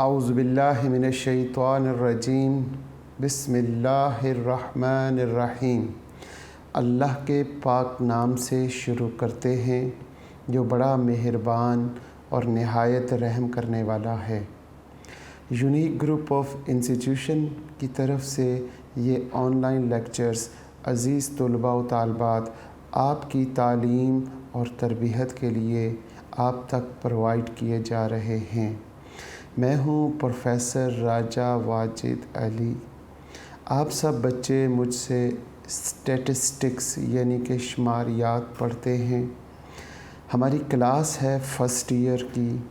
औज़ु बिल्लाहि मिनश शैतानिर रजीम। बिस्मिल्लाहिर्रहमानिर्रहीम। अल्लाह के पाक नाम से शुरू करते हैं जो बड़ा मेहरबान और नहायत रहम करने वाला है। यूनिक ग्रुप ऑफ इंस्टीट्यूशन की तरफ से ये ऑनलाइन लेक्चर्स अज़ीज़ तलबा व तालबात आपकी तालीम और तरबियत के लिए आप तक प्रोवाइड किए जा रहे हैं। मैं हूँ प्रोफेसर राजा वाजिद अली। आप सब बच्चे मुझसे स्टैटिस्टिक्स यानी कि शुमारियात पढ़ते हैं। हमारी क्लास है फ़र्स्ट ईयर की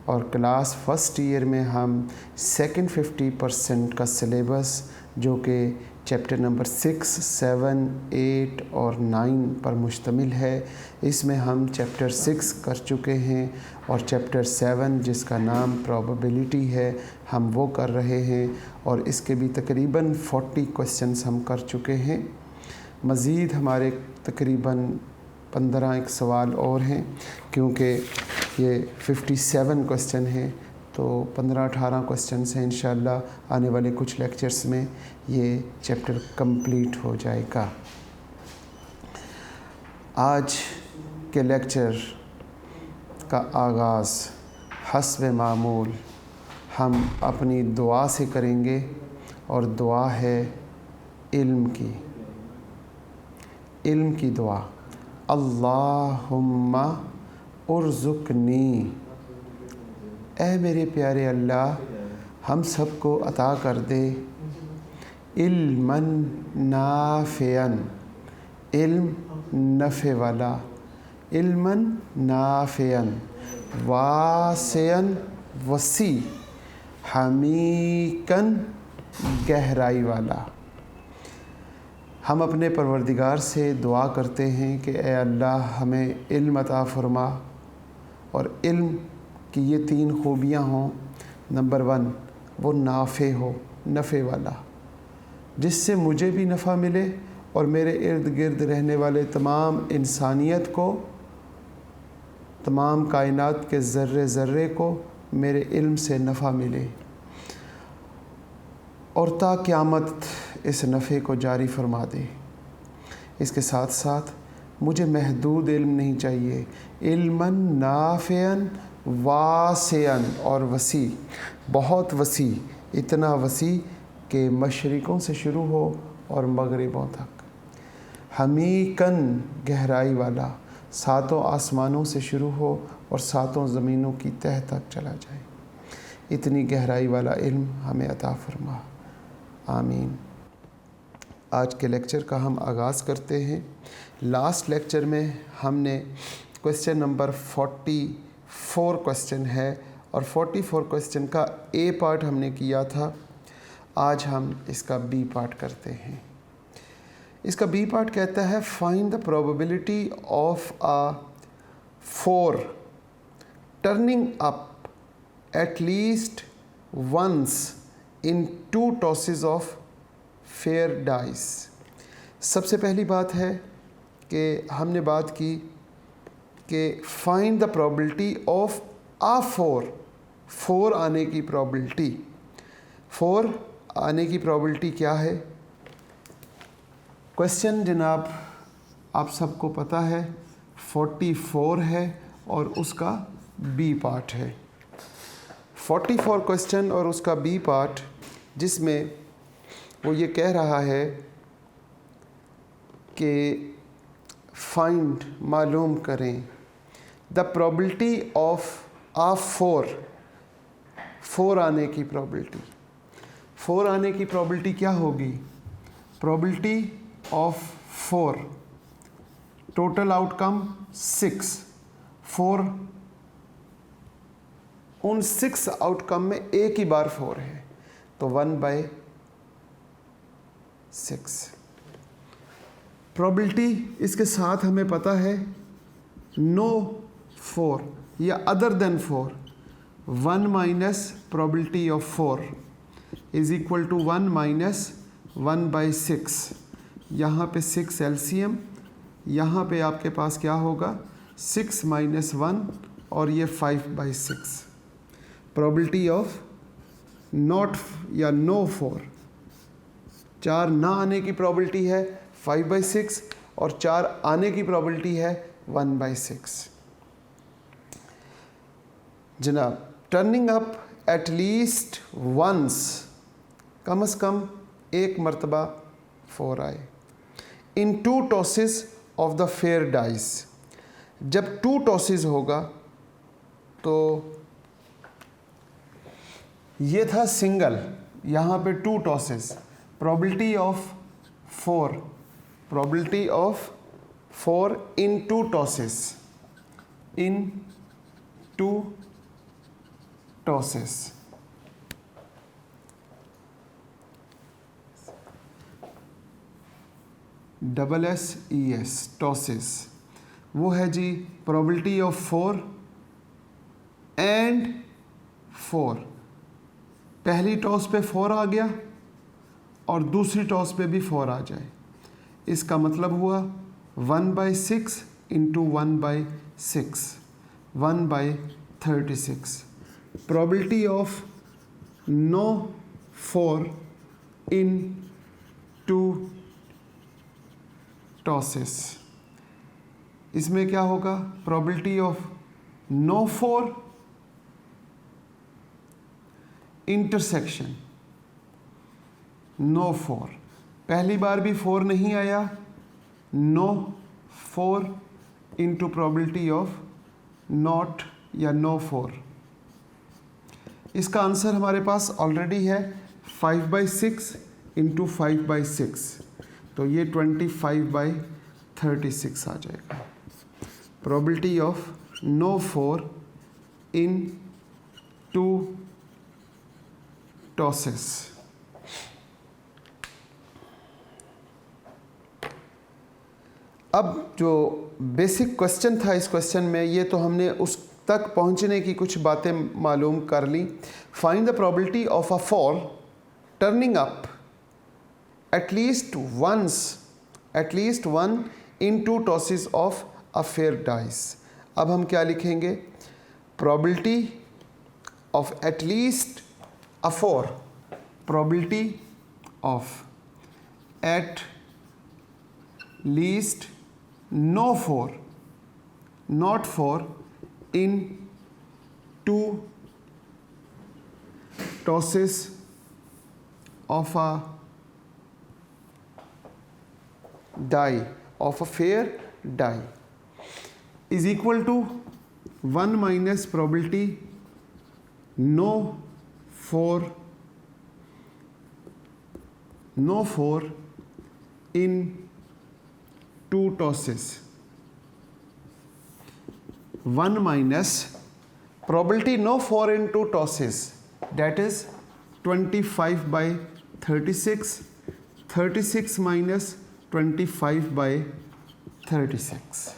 और क्लास फ़र्स्ट ईयर में हम सेकंड 50% का सिलेबस जो कि चैप्टर नंबर 6, 7, 8 और 9 पर मुश्तमिल है, इसमें हम चैप्टर 6 कर चुके हैं और चैप्टर 7 जिसका नाम प्रोबेबिलिटी है हम वो कर रहे हैं और इसके भी तकरीबन 40 क्वेश्चंस हम कर चुके हैं। मज़ीद हमारे तकरीबन 15 एक सवाल और हैं क्योंकि ये 57 क्वेश्चन हैं, तो 15-18 क्वेश्चंस हैं। इंशाअल्लाह आने वाले कुछ लेक्चर्स में ये चैप्टर कंप्लीट हो जाएगा। आज के लेक्चर का आगाज़ हस्ब मामूल हम अपनी दुआ से करेंगे और दुआ है इल्म की दुआ। अल्लाहुम्मा उर्ज़ुक़नी, ऐ मेरे प्यारे अल्लाह हम सबको अता कर दे इल्मन नाफ़ियन, इल्म नफ़े वाला, इल्मन नाफ़ियन, वासियन वसी, हमीकन गहराई वाला। हम अपने परवरदिगार से दुआ करते हैं कि ए अल्लाह हमें इल्म अता फ़रमा और इल्म कि ये 3 खूबियाँ हों। नंबर 1 वो नाफ़े हो, नफ़े वाला, जिससे मुझे भी नफ़ा मिले और मेरे इर्द गिर्द रहने वाले तमाम इंसानियत को, तमाम कायनात के ज़र्रे ज़र्रे को मेरे इल्म से नफ़ा मिले और ता क़यामत इस नफ़े को जारी फरमा दे। इसके साथ साथ मुझे महदूद इल्म नहीं चाहिए, इल्मन नाफ़ियन वासियन और वसी, बहुत वसी, इतना वसी कि मशरिक़ों से शुरू हो और मगरिबों तक। हमीकन गहराई वाला, 7 आसमानों से शुरू हो और 7 ज़मीनों की तह तक चला जाए। इतनी गहराई वाला इल्म हमें अता फ़रमा, आमीन। आज के लेक्चर का हम आगाज़ करते हैं। लास्ट लेक्चर में हमने क्वेश्चन नंबर 44 क्वेश्चन है और 44 क्वेश्चन का ए पार्ट हमने किया था। आज हम इसका बी पार्ट करते हैं। इसका बी पार्ट कहता है find the probability of a 4 turning up at least once in 2 tosses of fair dice. सबसे पहली बात है कि हमने बात की कि find the probability of a 4 आने की प्रोबेबिलिटी। 4 आने की प्रोबेबिलिटी क्या है? क्वेश्चन जनाब आप सबको पता है 44 है और उसका बी पार्ट है। 44 क्वेश्चन और उसका बी पार्ट, जिसमें वो ये कह रहा है कि फाइंड मालूम करें द प्रोबेबिलिटी ऑफ आ 4 आने की प्रोबेबिलिटी। 4 आने की प्रोबेबिलिटी क्या होगी? प्रोबेबिलिटी ऑफ 4, टोटल आउटकम 6, 4, उन 6 आउटकम में एक ही बार 4 है तो 1/6। प्रोबेबिलिटी इसके साथ हमें पता है नो 4 या other than 4, 1 minus probability of 4 is equal to 1 minus 1/6। यहाँ पे 6 एलसीएम, यहाँ पे आपके पास क्या होगा 6 - 1 और ये 5/6। प्रोबेबिलिटी ऑफ नॉट या नो 4, 4 ना आने की प्रॉबिलिटी है 5/6 और 4 आने की प्रॉबिलिटी है 1/6। जनाब, turning up at least once, कम से कम एक मरतबा 4 आए। In 2 tosses of the fair dice, जब 2 टॉसेस होगा तो ये था सिंगल, यहाँ पे 2 tosses, probability of 4 in 2 tosses, in 2 tosses। SSES tosses वो है जी probability of 4 and 4। पहली टॉस पे 4 आ गया और दूसरी टॉस पे भी 4 आ जाए, इसका मतलब हुआ 1/6 into 1/6, 1/36। probability of no 4 in 2 tosses, इसमें क्या होगा, probability of no 4 intersection no 4, पहली बार भी 4 नहीं आया, no 4 into probability of not या नो 4। इसका आंसर हमारे पास ऑलरेडी है 5/6 इंटू 5/6, तो ये 25/36 आ जाएगा। Probability of no 4 in 2 tosses. अब जो बेसिक क्वेश्चन था इस क्वेश्चन में, ये तो हमने उस तक पहुंचने की कुछ बातें मालूम कर ली। Find the probability of a four turning up at least one in 2 tosses of a fair dice. अब हम क्या लिखेंगे, probability of at least a 4, probability of at least no 4, not 4 in 2 tosses of a die, of a fair die, is equal to 1 minus probability no 4 in 2 tosses, 1 minus probability no 4 in 2 tosses, that is 25/36, 36 minus 25/36।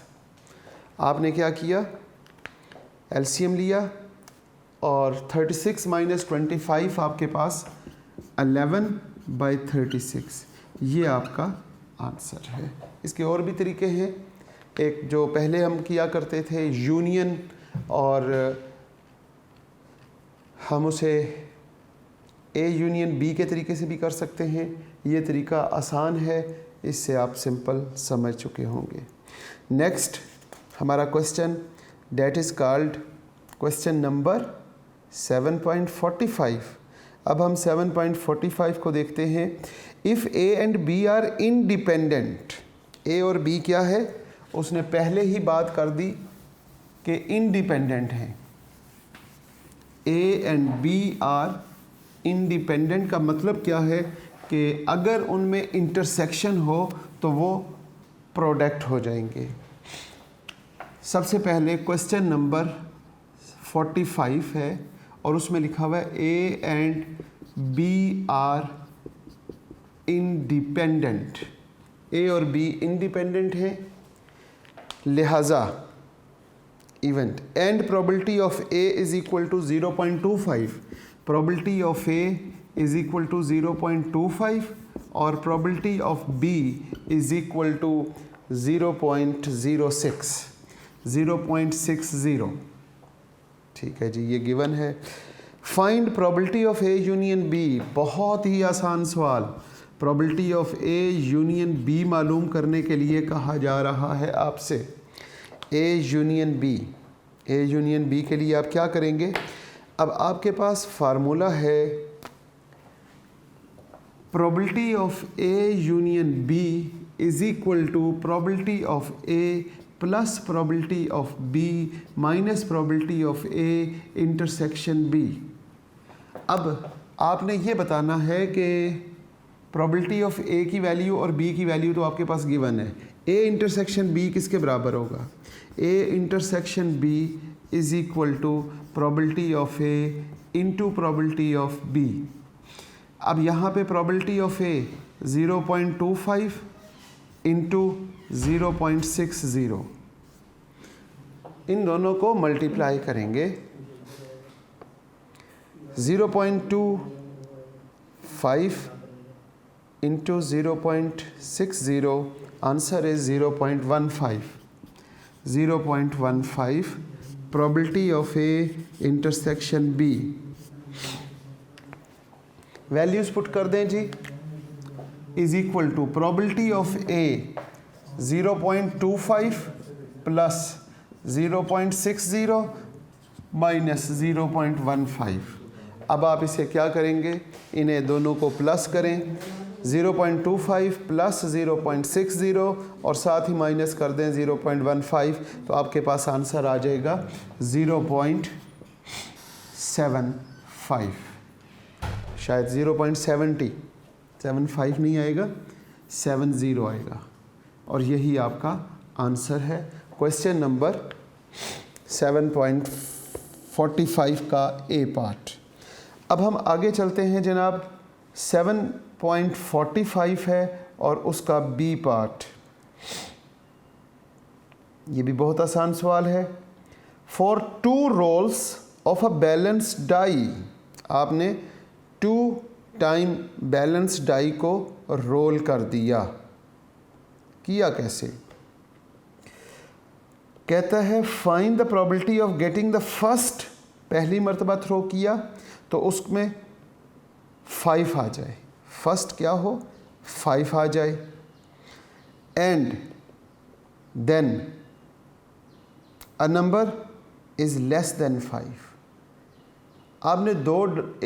आपने क्या किया, LCM लिया और 36 minus 25 आपके पास 11/36, ये आपका answer है। इसके और भी तरीके हैं, एक जो पहले हम किया करते थे यूनियन, और हम उसे ए यूनियन बी के तरीके से भी कर सकते हैं। ये तरीका आसान है, इससे आप सिंपल समझ चुके होंगे। नेक्स्ट हमारा question that is called question number 7.45। अब हम 7.45 को देखते हैं। If A and B are independent, A और बी क्या है, उसने पहले ही बात कर दी कि इंडिपेंडेंट हैं। A and B are independent का मतलब क्या है कि अगर उनमें इंटरसेक्शन हो तो वो प्रोडक्ट हो जाएंगे। सबसे पहले क्वेश्चन नंबर 45 है और उसमें लिखा हुआ है A and B are independent. A और बी इंडिपेंडेंट हैं, लिहाजा event and probability of A is equal to 0.25, probability of A is equal to 0.25 और probability of B is equal to 0.60। ठीक है जी, ये गिवन है। Find probability of A union B, बहुत ही आसान सवाल। Probability of A union B मालूम करने के लिए कहा जा रहा है आपसे। ए union B, A union B के लिए आप क्या करेंगे? अब आपके पास फार्मूला है probability of A union B is equal to probability of A plus probability of B minus probability of A intersection B. अब आपने ये बताना है कि प्रोबेबिलिटी ऑफ ए की वैल्यू और बी की वैल्यू तो आपके पास गिवन है। ए इंटरसेक्शन बी किसके बराबर होगा? A intersection B is equal to probability of A into probability of B. अब यहाँ पे प्रोबेबिलिटी ऑफ ए 0.25 इंटू 0.60, इन दोनों को मल्टीप्लाई करेंगे। 0.25 into 0.60, answer is 0.15। 0.15 probability of A intersection B. Values put कर दें जी। Is equal to probability of A 0.25 plus 0.60 minus 0.15। अब आप इसे क्या करेंगे? इन्हें दोनों को प्लस करें। 0.25 प्लस 0.60 और साथ ही माइनस कर दें 0.15, तो आपके पास आंसर आ जाएगा 0.75। शायद 0.75 नहीं आएगा, 70 आएगा, और यही आपका आंसर है। क्वेश्चन नंबर 7.45 का ए पार्ट। अब हम आगे चलते हैं जनाब। 7.45 है और उसका बी पार्ट। ये भी बहुत आसान सवाल है। For 2 rolls of a balanced die, आपने 2 टाइम बैलेंस डाई को रोल कर दिया। किया कैसे? कहता है find the probability of getting the first. पहली मर्तबा थ्रो किया तो उसमें 5 आ जाए, फर्स्ट क्या हो 5 आ जाए, and then a number is less than 5। आपने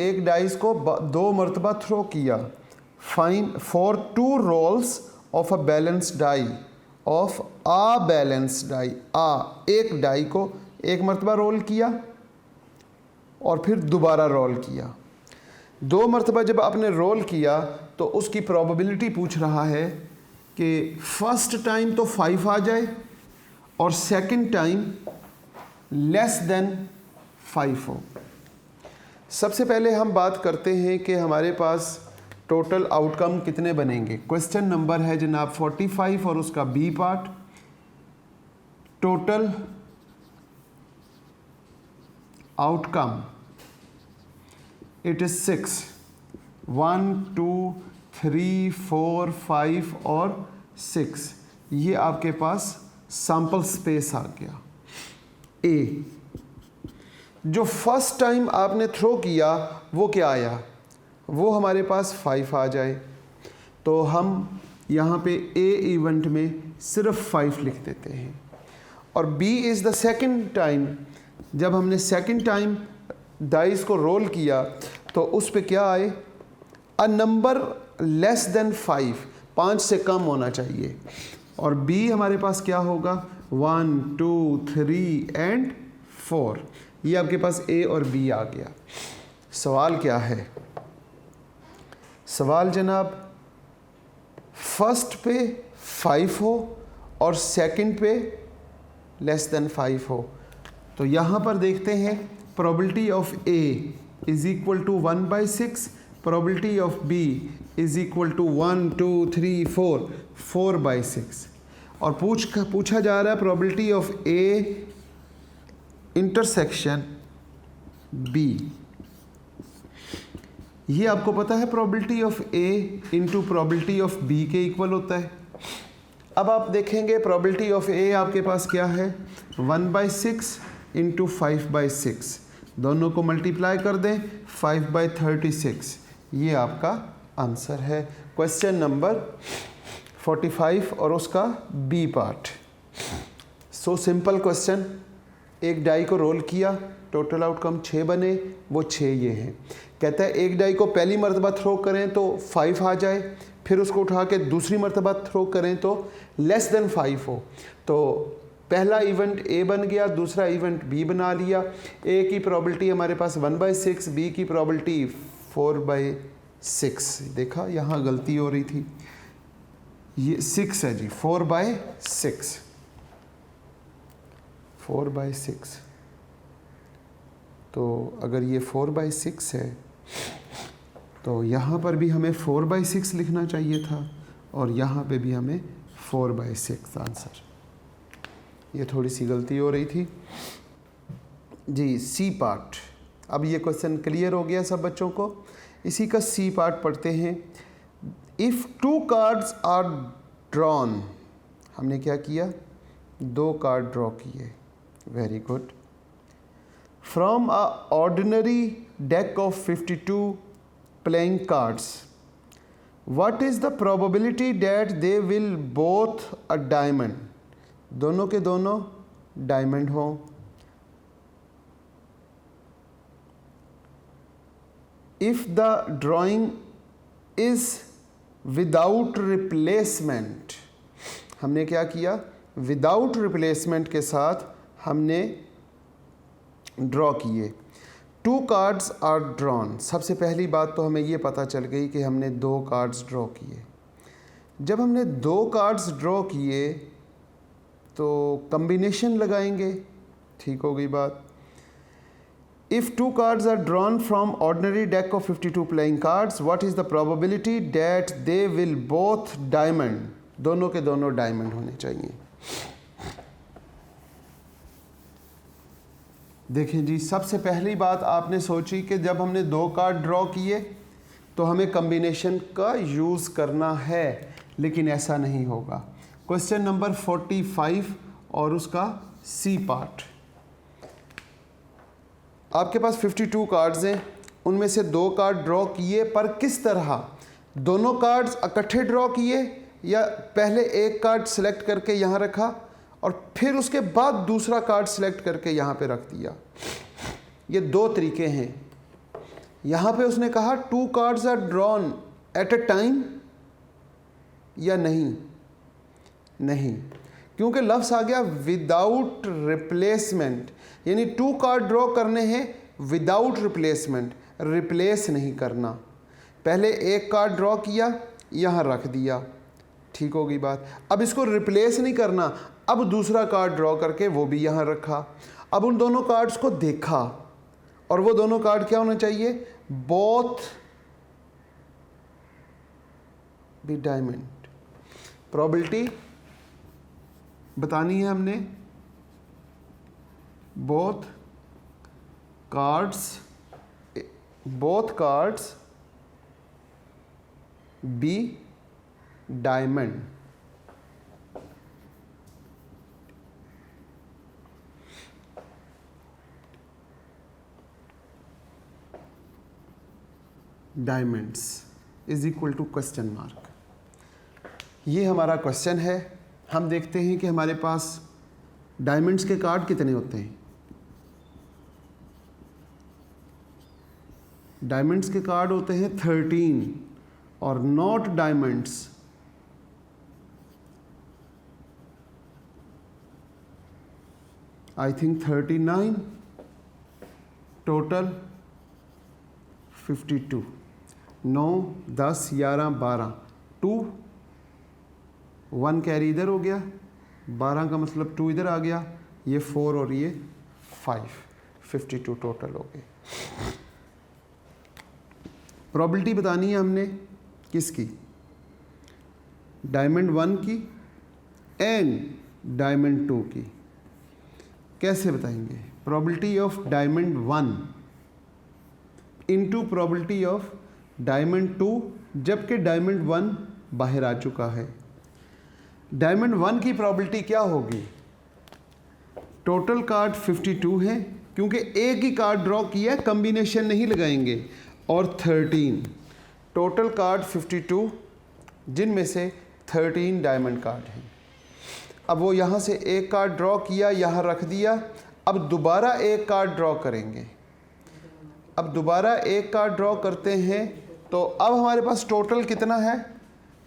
एक डाइस को 2 मरतबा थ्रो किया। Find for 2 rolls of a balance die, of a balance die, एक डाई को एक मरतबा रोल किया और फिर दोबारा रोल किया। 2 मरतबा जब आपने रोल किया तो उसकी प्रोबेबिलिटी पूछ रहा है कि फर्स्ट टाइम तो 5 आ जाए और सेकंड टाइम लेस देन 5 हो। सबसे पहले हम बात करते हैं कि हमारे पास टोटल आउटकम कितने बनेंगे। क्वेश्चन नंबर है जनाब 45 और उसका B part. Total outcome it is 6, 1 2 3 4 5 और 6। ये आपके पास सैंपल स्पेस आ गया। ए जो फर्स्ट टाइम आपने थ्रो किया वो क्या आया? वो हमारे पास 5 आ जाए, तो हम यहाँ पे ए इवेंट में सिर्फ 5 लिख देते हैं। और B is the second time, जब हमने सेकंड टाइम डाइस को रोल किया तो उस पे क्या आए? अ नंबर लेस देन 5, 5 से कम होना चाहिए। और बी हमारे पास क्या होगा? 1 2 3 एंड 4। ये आपके पास ए और बी आ गया। सवाल क्या है? सवाल जनाब फर्स्ट पे 5 हो और सेकंड पे लेस देन 5 हो। तो यहाँ पर देखते हैं probability of A is equal to 1/6, probability of B is equal to 1 2 3 4, 4/6। और पूछा जा रहा है probability of A intersection B. ये आपको पता है probability of A into probability of B के इक्वल होता है। अब आप देखेंगे प्रोबेबिलिटी ऑफ ए आपके पास क्या है? 1/6 इंटू 5/6। दोनों को मल्टीप्लाई कर दें, 5/36, ये आपका आंसर है क्वेश्चन नंबर 45 और उसका B part. So simple question, एक डाई को रोल किया, टोटल आउटकम 6 बने, वो 6 ये हैं। कहता है एक डाई को पहली मरतबा थ्रो करें तो 5 आ जाए, फिर उसको उठा के दूसरी मरतबा थ्रो करें तो लेस देन 5 हो। तो पहला इवेंट ए बन गया, दूसरा इवेंट बी बना लिया। ए की प्रोबेबिलिटी हमारे पास 1/6, बी की प्रोबेबिलिटी 4/6। देखा यहाँ गलती हो रही थी, ये 6 है जी, 4/6, 4/6। तो अगर ये 4/6 है तो यहाँ पर भी हमें 4/6 लिखना चाहिए था और यहाँ पे भी हमें 4/6 आंसर। ये थोड़ी सी गलती हो रही थी जी। सी पार्ट, अब ये क्वेश्चन क्लियर हो गया सब बच्चों को। इसी का सी पार्ट पढ़ते हैं। इफ़ 2 कार्ड्स आर ड्रॉन, हमने क्या किया, 2 कार्ड ड्रॉ किए, very good, from a ordinary deck of 52 playing cards, what is the probability that they will both a diamond, दोनों के दोनों डायमंड हों। If the drawing is without replacement, हमने क्या किया, विदाउट रिप्लेसमेंट के साथ हमने ड्रॉ किए। 2 कार्ड्स आर ड्रॉन, सबसे पहली बात तो हमें ये पता चल गई कि हमने 2 कार्ड्स ड्रॉ किए। जब हमने 2 कार्ड्स ड्रॉ किए तो कम्बिनेशन लगाएंगे, ठीक हो गई बात। If 2 cards are drawn from ordinary deck of 52 playing cards, what is the probability that they will both diamond, दोनों के दोनों डायमंड होने चाहिए। देखें जी, सबसे पहली बात आपने सोची कि जब हमने 2 कार्ड ड्रॉ किए तो हमें कम्बिनेशन का यूज़ करना है, लेकिन ऐसा नहीं होगा। क्वेश्चन नंबर 45 और उसका सी पार्ट। आपके पास 52 कार्ड्स हैं, उनमें से 2 कार्ड ड्रॉ किए, पर किस तरह, दोनों कार्ड्स इकट्ठे ड्रॉ किए या पहले एक कार्ड सेलेक्ट करके यहाँ रखा और फिर उसके बाद दूसरा कार्ड सेलेक्ट करके यहाँ पे रख दिया। ये 2 तरीके हैं। यहाँ पे उसने कहा 2 cards are drawn at a time या नहीं, नहीं, क्योंकि लफ्ज़ आ गया विदाउट रिप्लेसमेंट, यानी 2 कार्ड ड्रॉ करने हैं विदाउट रिप्लेसमेंट, रिप्लेस नहीं करना। पहले एक कार्ड ड्रॉ किया, यहाँ रख दिया, ठीक हो गई बात। अब इसको रिप्लेस नहीं करना, अब दूसरा कार्ड ड्रॉ करके वो भी यहाँ रखा। अब उन दोनों कार्ड्स को देखा और वो दोनों कार्ड क्या होना चाहिए, बोथ बी डायमंड। प्रोबेबिलिटी बतानी है हमने, both cards be diamond. Diamonds is equal to question mark. ये हमारा क्वेश्चन है। हम देखते हैं कि हमारे पास डायमंड्स के कार्ड कितने होते हैं। डायमंड्स के कार्ड होते हैं 13 और not diamonds I think 39, total 52, 9, 10, 11, 12, 2, 1 carry इधर हो गया, 12 का मतलब 2 इधर आ गया, ये 4 और ये 5, 52 टोटल हो गए। प्रोबेबिलिटी बतानी है हमने किसकी, डायमंड 1 की एंड डायमंड 2 की। कैसे बताएंगे, probability of diamond 1 into probability of diamond 2, जबकि डायमंड 1 बाहर आ चुका है। डायमंड 1 की प्रोबेबिलिटी क्या होगी, टोटल कार्ड 52 है, क्योंकि एक ही कार्ड ड्रॉ किया, कम्बिनेशन नहीं लगाएंगे। और 13, टोटल कार्ड 52, जिनमें से 13 डायमंड कार्ड हैं। अब वो यहाँ से एक कार्ड ड्रॉ किया, यहाँ रख दिया। अब दोबारा एक कार्ड ड्रॉ करेंगे। अब दोबारा एक कार्ड ड्रॉ करते हैं तो अब हमारे पास टोटल कितना है?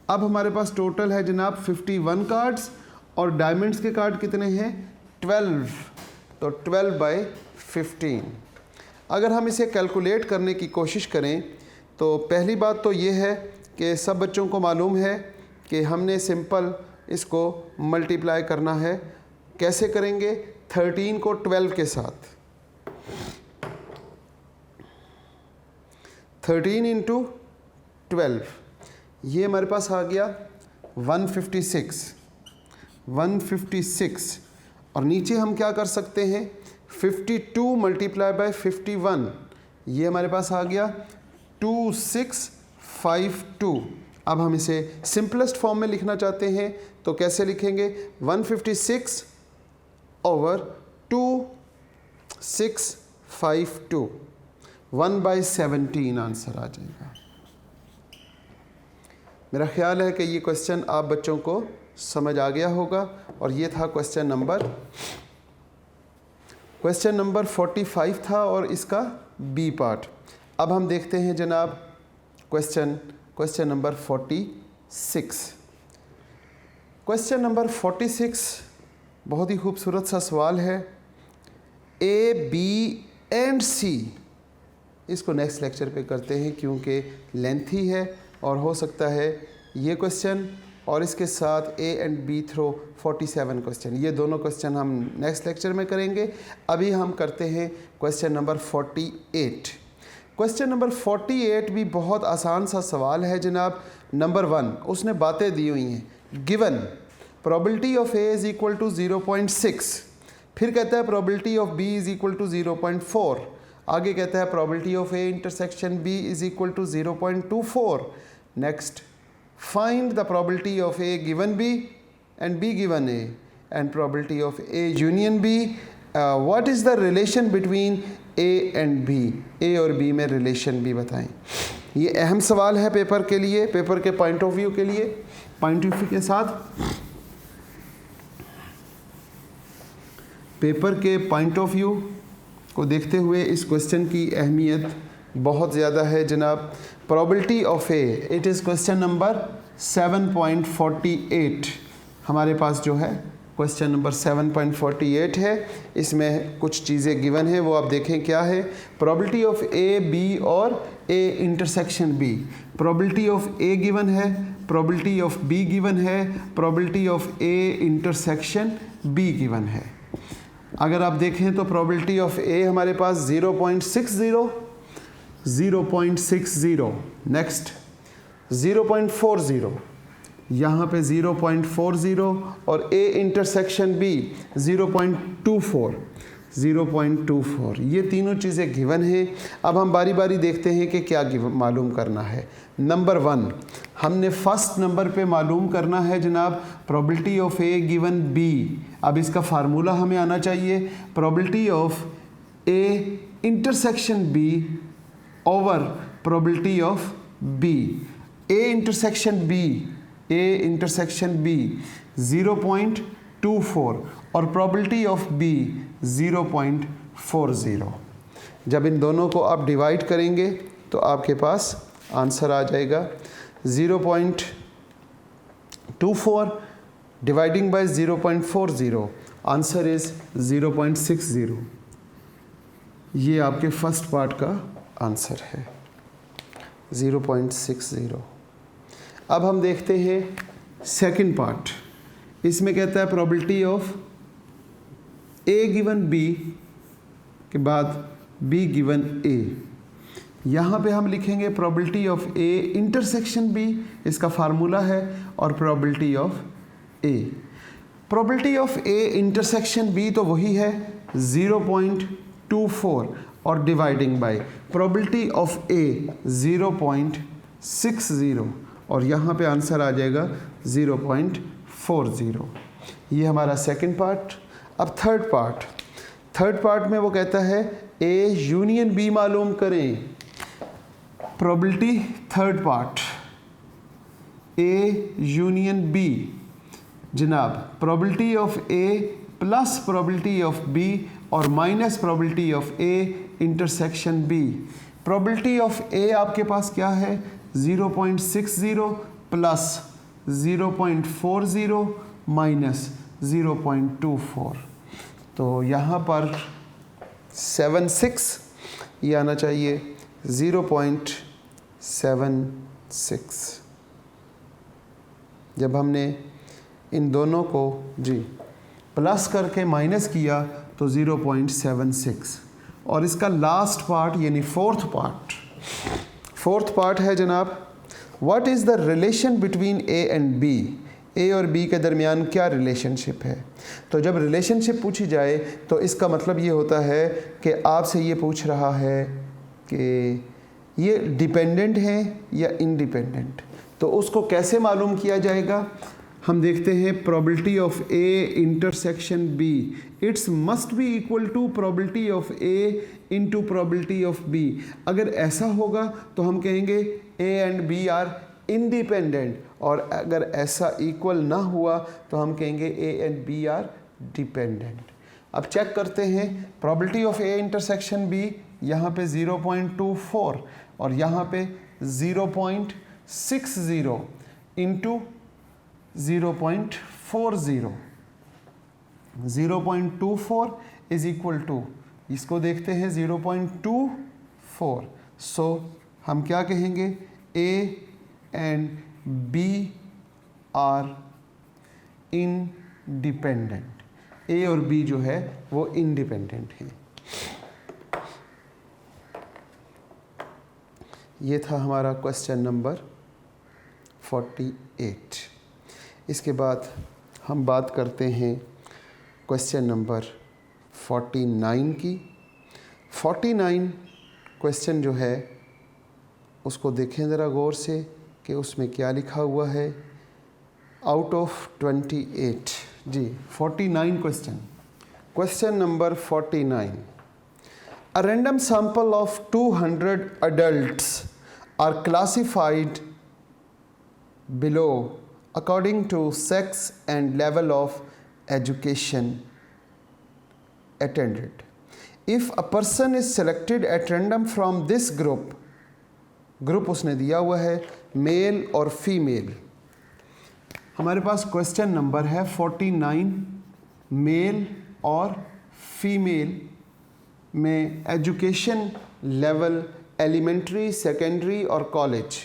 अब हमारे पास टोटल है जनाब 51 कार्ड्स, और डायमंड्स के कार्ड कितने हैं? 12। तो 12/15। अगर हम इसे कैलकुलेट करने की कोशिश करें तो पहली बात तो ये है कि सब बच्चों को मालूम है कि हमने सिंपल इसको मल्टीप्लाई करना है। कैसे करेंगे? 13 को 12 के साथ, 13 × 12, ये हमारे पास आ गया 156। और नीचे हम क्या कर सकते हैं? 52 × 51, ये हमारे पास आ गया 2652। अब हम इसे सिंपलेस्ट फॉर्म में लिखना चाहते हैं तो कैसे लिखेंगे? 156 / 2652, 1/17 आंसर आ जाएगा। मेरा ख्याल है कि ये क्वेश्चन आप बच्चों को समझ आ गया होगा। और ये था क्वेश्चन नंबर 45 था और इसका बी पार्ट। अब हम देखते हैं जनाब क्वेश्चन नंबर 46। क्वेश्चन नंबर 46 बहुत ही खूबसूरत सा सवाल है। A, B एंड C, इसको नेक्स्ट लेक्चर पे करते हैं क्योंकि लेंथी है और हो सकता है ये क्वेश्चन और इसके साथ A and B throw 47 question, ये दोनों क्वेश्चन हम नेक्स्ट लेक्चर में करेंगे। अभी हम करते हैं क्वेश्चन नंबर 48। क्वेश्चन नंबर 48 भी बहुत आसान सा सवाल है जनाब। नंबर 1 उसने बातें दी हुई हैं। Given probability of A is equal to 0.6, फिर कहता है probability of B is equal to 0.4, आगे कहता है probability of A intersection B is equal to 0.24। Next, find the probability of A given B and B given A and probability of A union B। What is the relation between A and B, A और B में relation भी बताएं। ये अहम सवाल है paper के लिए, पेपर के पॉइंट ऑफ व्यू के लिए। पॉइंट ऑफ व्यू के साथ पेपर के पॉइंट ऑफ व्यू को देखते हुए इस क्वेश्चन की अहमियत बहुत ज़्यादा है जनाब। Probability of A, it is question number 7.48 हमारे पास जो है क्वेश्चन नंबर 7.48 है। इसमें कुछ चीज़ें गिवन है, वो आप देखें क्या है। प्रोबेबिलिटी ऑफ ए, बी और A intersection B. Probability of A given है, प्रोबेबिलिटी ऑफ बी गिवन है, probability of A intersection B given है। अगर आप देखें तो प्रोबेबिलिटी ऑफ ए हमारे पास 0.60, नेक्स्ट 0.40, यहाँ पे 0.40 और ए इंटरसेक्शन बी 0.24, ये तीनों चीज़ें गिवन हैं। अब हम बारी बारी देखते हैं कि क्या मालूम करना है। नंबर 1 हमने फर्स्ट नंबर पे मालूम करना है जनाब probability of A given B. अब इसका फार्मूला हमें आना चाहिए, probability of A intersection B over probability of B. A intersection B 0.24 और प्रोबेबिलिटी ऑफ बी 0.40। जब इन दोनों को आप डिवाइड करेंगे तो आपके पास आंसर आ जाएगा 0.24 डिवाइडिंग बाय 0.40, आंसर इज़ 0.60। ये आपके फर्स्ट पार्ट का आंसर है 0.60। अब हम देखते हैं सेकंड पार्ट। इसमें कहता है probability of A given B के बाद बी गिवन ए। यहाँ पे हम लिखेंगे probability of A intersection B, इसका फार्मूला है, और probability of A. Probability of A intersection B तो वही है 0.24 और dividing by probability of A 0.60 और यहाँ पे आंसर आ जाएगा 0.40। ये हमारा सेकंड पार्ट। अब थर्ड थर्ड पार्ट में वो कहता है ए यूनियन बी मालूम करें। Probability third part, A union B, जनाब probability of A plus probability of B और minus probability of A intersection B. Probability of A आपके पास क्या है 0.60 प्लस 0.40 माइनस 0.24, तो यहाँ पर 76 ये आना चाहिए 0.76। जब हमने इन दोनों को जी प्लस करके माइनस किया तो 0.76, और इसका लास्ट पार्ट यानी फोर्थ पार्ट है जनाब, what is the relation between A and B. A और बी के दरमियान क्या रिलेशनशिप है। तो जब रिलेशनशिप पूछी जाए तो इसका मतलब ये होता है कि आपसे ये पूछ रहा है कि ये डिपेंडेंट हैं या इंडिपेंडेंट। तो उसको कैसे मालूम किया जाएगा, हम देखते हैं probability of A intersection B, it's must be equal to probability of A into probability of B. अगर ऐसा होगा तो हम कहेंगे A and B are independent, और अगर ऐसा इक्वल ना हुआ तो हम कहेंगे A and B are dependent. अब चेक करते हैं probability of A intersection B, यहाँ पे 0.24 और यहाँ पे 0.60 इंटू 0.40। 0.24 इज इक्वल टू, इसको देखते हैं 0.24, सो हम क्या कहेंगे A and B are independent. A और बी जो है वो इंडिपेंडेंट हैं। ये था हमारा क्वेश्चन नंबर 48। इसके बाद हम बात करते हैं क्वेश्चन नंबर 49 की। 49 क्वेश्चन जो है उसको देखें ज़रा गौर से कि उसमें क्या लिखा हुआ है। Out of 28 G 49 question number 49, a random sample of 200 adults are classified below according to sex and level of education attended. If a person is selected at random from this group उसने दिया हुआ है mail और female. हमारे पास question number है 49, mail और female में education level elementary, secondary और कॉलेज।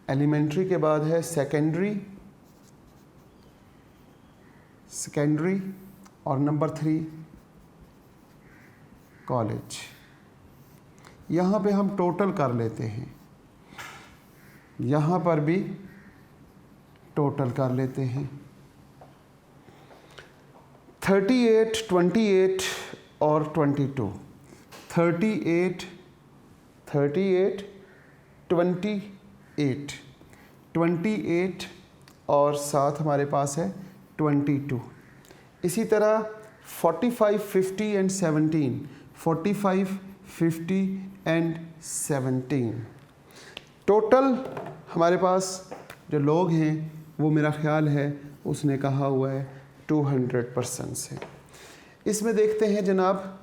एलिमेंट्री के बाद है सेकेंडरी और नंबर 3 कॉलेज। यहाँ पे हम टोटल कर लेते हैं, यहाँ पर भी टोटल कर लेते हैं। 38, 28 और 22, 38, 28 और साथ हमारे पास है 22। इसी तरह 45, 50 एंड 17, 45, 50 एंड 17। टोटल हमारे पास जो लोग हैं वो मेरा ख्याल है उसने कहा हुआ है 200% से। इसमें देखते हैं जनाब,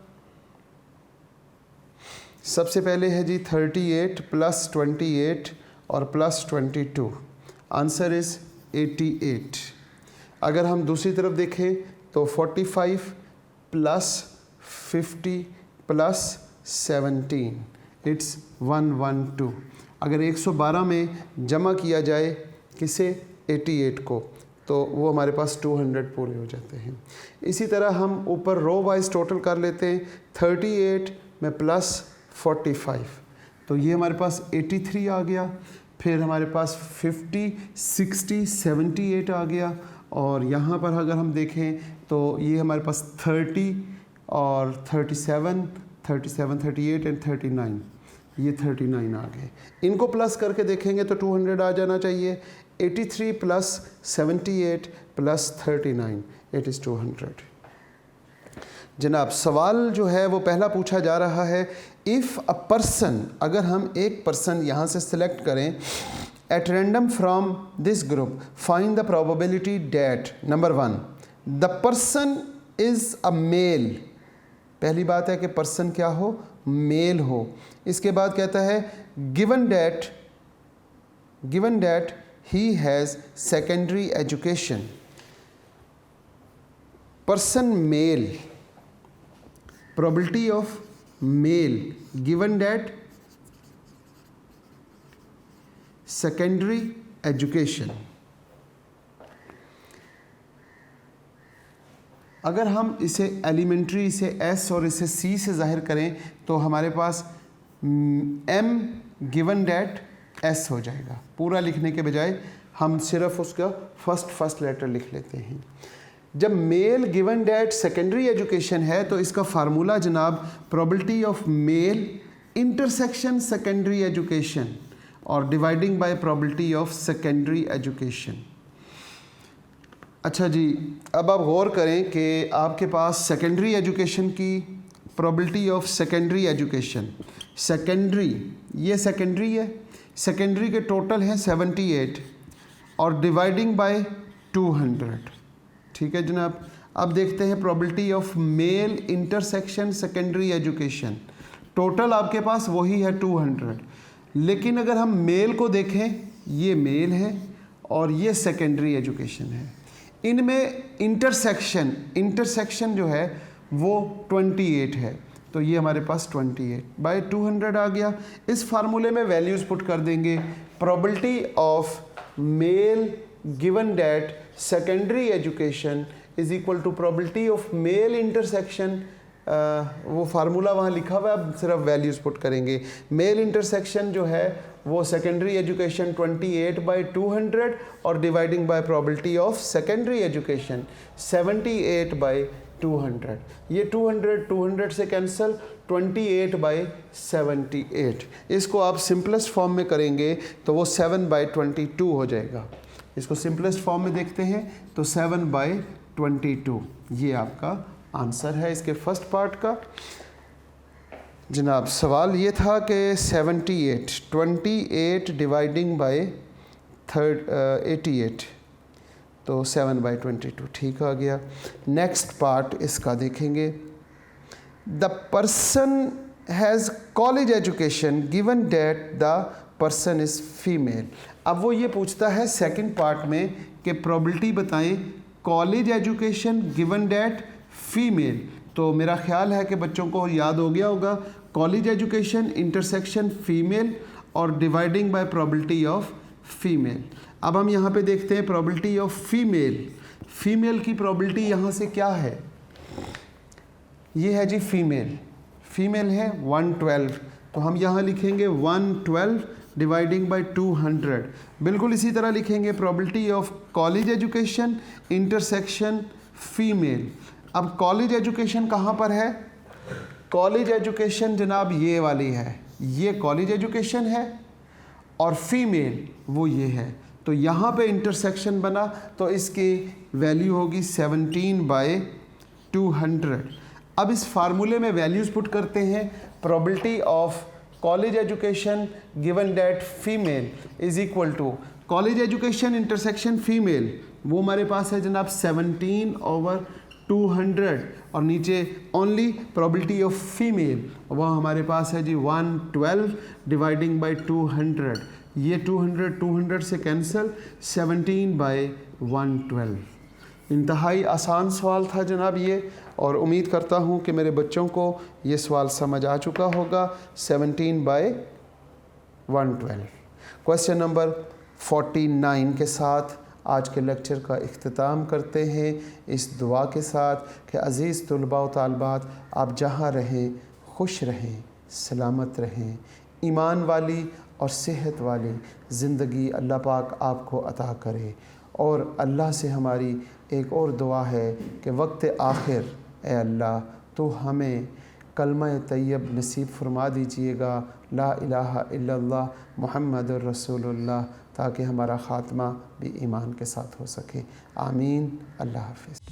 सबसे पहले है जी 38 प्लस 28 और प्लस 22, आंसर इज़ 88। अगर हम दूसरी तरफ देखें तो 45 प्लस 50 प्लस 17, इट्स 112। अगर 112 में जमा किया जाए किसे 88 को तो वो हमारे पास 200 पूरे हो जाते हैं। इसी तरह हम ऊपर रो वाइज टोटल कर लेते हैं। 38 में प्लस 45 तो ये हमारे पास 83 आ गया। फिर हमारे पास 50, 60, 78 आ गया। और यहाँ पर अगर हम देखें तो ये हमारे पास 30 और 37, 38 एंड 39, ये 39 आ गए। इनको प्लस करके देखेंगे तो 200 आ जाना चाहिए। 83 प्लस 78 प्लस 39, इट इज़ 200। जनाब सवाल जो है वो पहला पूछा जा रहा है, इफ़ अ पर्सन, अगर हम एक पर्सन यहाँ से सिलेक्ट करें at random from this group, find the probability that number 1 the person is a male. पहली बात है कि पर्सन क्या हो, मेल हो। इसके बाद कहता है given that he has secondary education. Person male, probability of male given that secondary education। अगर हम इसे एलिमेंट्री, इसे एस और इसे सी से ज़ाहिर करें तो हमारे पास एम गिवन डैट एस हो जाएगा। पूरा लिखने के बजाय हम सिर्फ उसका फर्स्ट लेटर लिख लेते हैं। जब male given that secondary education है तो इसका फार्मूला जनाब probability of male intersection secondary education और dividing by probability of secondary education. अच्छा जी, अब आप गौर करें कि आपके पास सेकेंडरी एजुकेशन की probability of secondary education, secondary, ये सेकेंडरी है, सेकेंडरी के टोटल हैं 78 और डिवाइडिंग बाय 200। ठीक है जनाब। अब देखते हैं probability of male intersection secondary education, total आपके पास वही है 200, लेकिन अगर हम मेल को देखें, ये मेल है और ये सेकेंडरी एजुकेशन है। इनमें इंटरसेक्शन जो है वो 28 है, तो ये हमारे पास 28 बाय 200 आ गया। इस फार्मूले में वैल्यूज़ पुट कर देंगे। Probability of male given that secondary education is equal to probability of male intersection, वो फार्मूला वहाँ लिखा हुआ है, अब सिर्फ वैल्यूज़ पुट करेंगे। मेल इंटरसेक्शन जो है वो सेकेंडरी एजुकेशन 28 बाई 200 और dividing by probability of secondary education 78 by 200। ये 200 से कैंसिल, 28 बाई 78। इसको आप सिंपलेस्ट फॉर्म में करेंगे तो वो 7 बाई 22 हो जाएगा। इसको सिंपलेस्ट फॉर्म में देखते हैं तो 7 बाई 22 ये आपका आंसर है इसके फर्स्ट पार्ट का। जनाब सवाल ये था कि 28 डिवाइडिंग बाय 88 तो 7 बाई 22 ठीक आ गया। नेक्स्ट पार्ट इसका देखेंगे। The person has college education given that the person is female. अब वो ये पूछता है सेकंड पार्ट में कि प्रोबेबिलिटी बताएं college education given that female. तो मेरा ख्याल है कि बच्चों को याद हो गया होगा, कॉलेज एजुकेशन इंटरसेक्शन फीमेल और dividing by probability of female. अब हम यहाँ पे देखते हैं प्रोबेबिलिटी ऑफ फीमेल। फीमेल की प्रोबेबिलिटी यहाँ से क्या है, ये है जी फीमेल है 112, तो हम यहाँ लिखेंगे 112 डिवाइडिंग बाय 200। बिल्कुल इसी तरह लिखेंगे probability of college education intersection female. अब कॉलेज एजुकेशन कहाँ पर है, कॉलेज एजुकेशन जनाब ये वाली है, ये कॉलेज एजुकेशन है और फीमेल वो ये है, तो यहाँ पे इंटरसेक्शन बना तो इसकी वैल्यू होगी 17 बाय 200। अब इस फार्मूले में वैल्यूज़ पुट करते हैं। Probability of college education given that female is equal to college education intersection female, वो हमारे पास है जनाब 17/200 और नीचे ओनली प्रोबेबिलिटी ऑफ फीमेल, वह हमारे पास है जी 112 डिवाइडिंग बाय 200। ये 200 से कैंसिल, 17/112। इंतहाई आसान सवाल था जनाब ये, और उम्मीद करता हूँ कि मेरे बच्चों को ये सवाल समझ आ चुका होगा। 17/112। क्वेश्चन नंबर 49 के साथ आज के लेक्चर का इख्तिताम करते हैं इस दुआ के साथ कि अज़ीज़ तुलबा व तालबात आप जहाँ रहें खुश रहें, सलामत रहें, ईमान वाली और सेहत वाली ज़िंदगी अल्लाह पाक आपको अता करे। और अल्लाह से हमारी एक और दुआ है कि वक्त आखिर ए अल्लाह तो हमें कलमा तैयब नसीब फरमा दीजिएगा, ला इलाहा इल्लल्लाह मुहम्मदुर रसूलुल्लाह, ताकि हमारा ख़ात्मा भी ईमान के साथ हो सके। आमीन। अल्लाह हाफ़िज़।